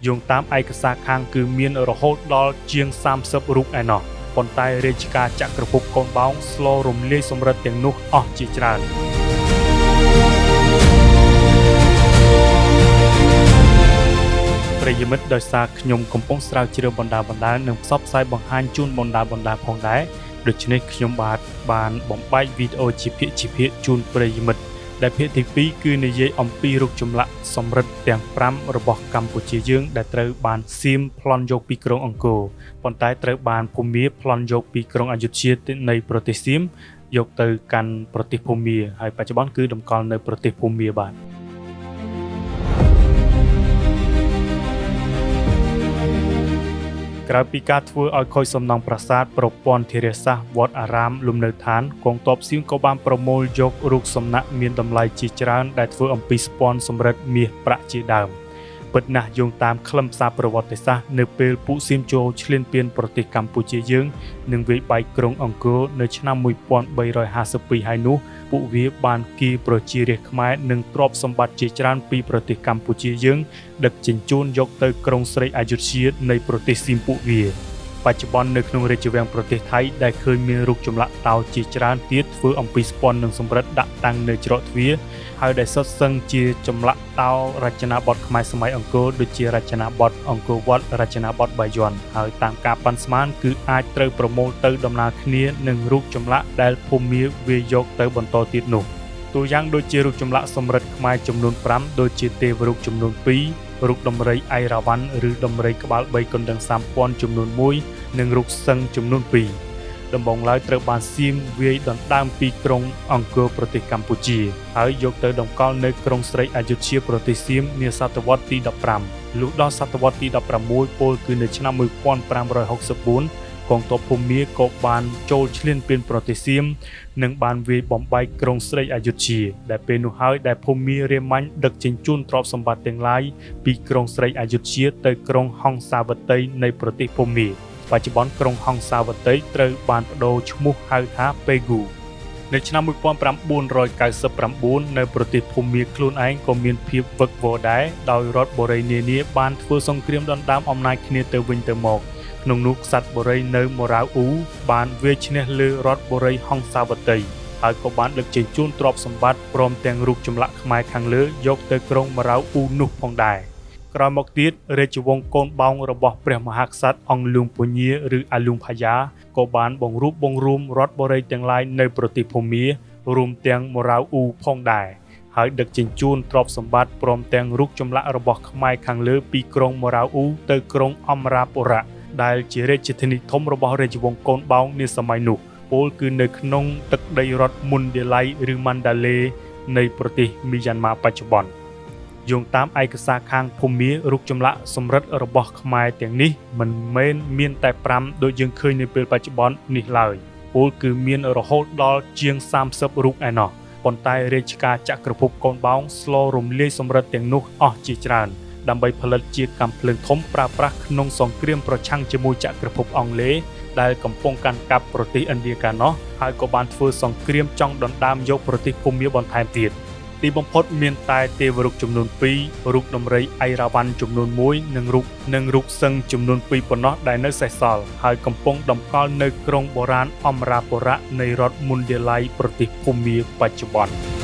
យោងតាមឯកសារខាងគឺមានរហូតដល់ជាង30រូបឯណោះប៉ុន្តែរាជការចក្រភពកូនបោងស្លរំលាយសម្រិតទាំងនោះអស់ជាច្រើនប្រិយមិត្តដោយសារខ្ញុំកំពុងស្រាវជ្រាវបណ្ដានិងផ្សព្វផ្សាយបង្ហាញជូនបណ្ដាផងដែរដូច្នេះខ្ញុំបានបំបែកវីដេអូជាភាគជូនប្រិយមិត្តដែលភាគទី2គឺនិយាយអំពីរូបចម្លាក់សម្រិតទាំង5របស់កម្ពុជាយើងដែលត្រូវបានសៀមប្លន់យកពីក្រុងអង្គរប៉ុន្តែត្រូវបានភូមាប្លន់យកពីក្រុងអយុធ្យានៃប្រទេសសៀមយកទៅកាន់ប្រទេសភូមាហើយបច្ចុប្បន្នគឺតម្កល់នៅប្រទេសភូមាបាទក្រៅពីការធ្វើឲ្យខូចសំណង់ប្រាសាទប្រព័ន្ធធារាសាស្ត្រវត្តអារាមលំនៅឋានកងទ័ពសៀមក៏បានប្រមូលយករូបសំណាកមានតម្លៃជាច្រើនដែលធ្វើអំពីស្ពាន់សម្រិតមាសប្រាក់ជាដើមពិតណាស់យោងតាមខ្លឹមសារប្រវត្តិសាស្ត្រនៅពេលពួកសៀមចូលឈ្លានពានប្រទេសកម្ពុជាយើងនិងវាយបែកក្រុងអង្គរនៅឆ្នាំ1352ហើយនោះពួកវាបានគៀប្រជារាស្ត្រខ្មែរនិងទ្រព្យសម្បត្តិជាច្រើនពីប្រទេសកម្ពុជាយើងដឹកជញ្ជូនយកទៅក្រុងស្រីអយុធ្យានៃប្រទេសសៀមពួកវាបច្ចុប្បន្ននៅក្នុងរាជវាំងប្រទេសថៃដែលឃើញមានរូបចម្លាក់តោជាច្រើនទៀតធ្វើអំពីស្ពាន់និងសម្រិតដាក់តាំងនៅច្រកទ្វារហើយដែលសុទ្ធសឹងជាចម្លាក់តោរចនាបថខ្មែរសម័យអង្គរដូចជារចនាបថអង្គរវត្តរចនាបថបាយ័នហើយតាមការប៉ាន់ស្មានគឺអាចត្រូវប្រមូលទៅដំណើរគ្នានឹងរូបចម្លាក់ដែលភូមាវាយកទៅបន្តទៀតនោះតួយ៉ាងដូចជារូបចម្លាក់សម្រិតខ្មែរចំនួន5ដូចជាទេវរូបចំនួន2រូបដំរីអៃរ៉ាវ៉ាន់ឬដំរីក្បាល3កណ្ដឹង3000ចំនួន1និងរូបសឹងចំនួន2ដំបងឡើយត្រូវបានសៀមវាយដណ្ដើមពីក្រុងអង្គរប្រទេសកម្ពុជាហើយយកទៅតម្កល់នៅក្រុងស្រីអយុធ្យាប្រទេសសៀមនាសតវត្សទី15លុះដល់សតវត្សទី16ពោលគឺនៅឆ្នាំ1564កងទ័ពភូមាក៏បានចូលឈ្លានពានប្រទេសសៀមនិងបានវាយបំបែកក្រុងស្រីអយុធ្យាដែលពេលនោះហើយដែលភូមារាមាញ់ដឹកជញ្ជូនទ្រព្យសម្បត្តិទាំងឡាយពីក្រុងស្រីអយុធ្យាទៅក្រុងហង្សាវតីនៃប្រទេសភូមាបច្ចុប្បន្នក្រុងហង្សាវតីត្រូវបានប្តូរឈ្មោះហៅថាពេហ្គូនៅឆ្នាំ1999នៅប្រទេសភូមាខ្លួនឯងក៏មានភាពវឹកវរដែរដោយរដ្ឋបូរីនានាបានធ្វើសង្គ្រាមដណ្ដើមអំណាចគ្នាទៅវិញទៅមកក្នុងនោះក្សត្របូរីនៅមរ៉ាវអ៊ូបានវាយឈ្នះលើរដ្ឋបូរីហង្សាវតីហើយក៏បានដឹកជញ្ជូនទ្រព្យសម្បត្តិព្រមទាំងរូបចម្លាក់ខ្មែរខាងលើយកទៅក្រុងមរ៉ាវអ៊ូនោះផងដែរក្រោយមកទៀតរាជវង្សកូនបោងរបស់ព្រះមហាក្សត្រអង្គលួងពញាឬអាលួងផាយ៉ាក៏បានបង្រួបបង្រួមរដ្ឋបូរីទាំងឡាយនៅប្រទេសភូមារួមទាំងមរ៉ាវអ៊ូផងដែរហើយដឹកជញ្ជូនទ្រព្យសម្បត្តិព្រមទាំងរូបចម្លាក់របស់ខ្មែរខាងលើពីក្រុងមរ៉ាវអ៊ូទៅក្រុងអមរាបុរៈដែលជារាជធានីធំរបស់រាជវង្សកូនបោងនាសម័យនោះពោលគឺនៅក្នុងទឹកដីរដ្ឋមុនដេឡៃឬម៉ាន់ដាឡេនៃប្រទេសមីយ៉ាន់ម៉ាបច្ចុប្បន្នយោងតាមឯកសារខាងភូមារូបចម្លាក់សម្រិតរបស់ខ្មែរទាំងនេះមិនមែនមានតែ5ដូចយើងឃើញនៅពេលបច្ចុប្បន្ននេះឡើយពោលគឺមានរហូតដល់ជាង30រូបឯណោះប៉ុន្តែរាជការចក្រភពកូនបោងស្លរំលាយសម្រិតទាំងនោះអស់ជាច្រើនដើម្បីផលិតជាកាំភ្លើងធំប្រើប្រាស់ក្នុងសង្គ្រាមប្រឆាំងជាមួយចក្រភពអង់គ្លេសដែលកំពុងកាន់កាប់ប្រទេសឥណ្ឌាកាលនោះហើយក៏បានធ្វើសង្គ្រាមចង់ដណ្ដើមយកប្រទេសភូមាបន្ថែមទៀតទីបំផុតមានតែទេវរូបចំនួន2រូបដំរីអៃរ៉ាវ៉ាន់ចំនួន1និងរូបសឹងចំនួន2ប៉ុណ្ណោះដែលនៅសេសសល់ហើយកំពុងតម្កល់នៅក្រុងបុរាណអមរាបុរៈនៃរដ្ឋមុនដេឡៃប្រទេសភូមាបច្ចុប្បន្ន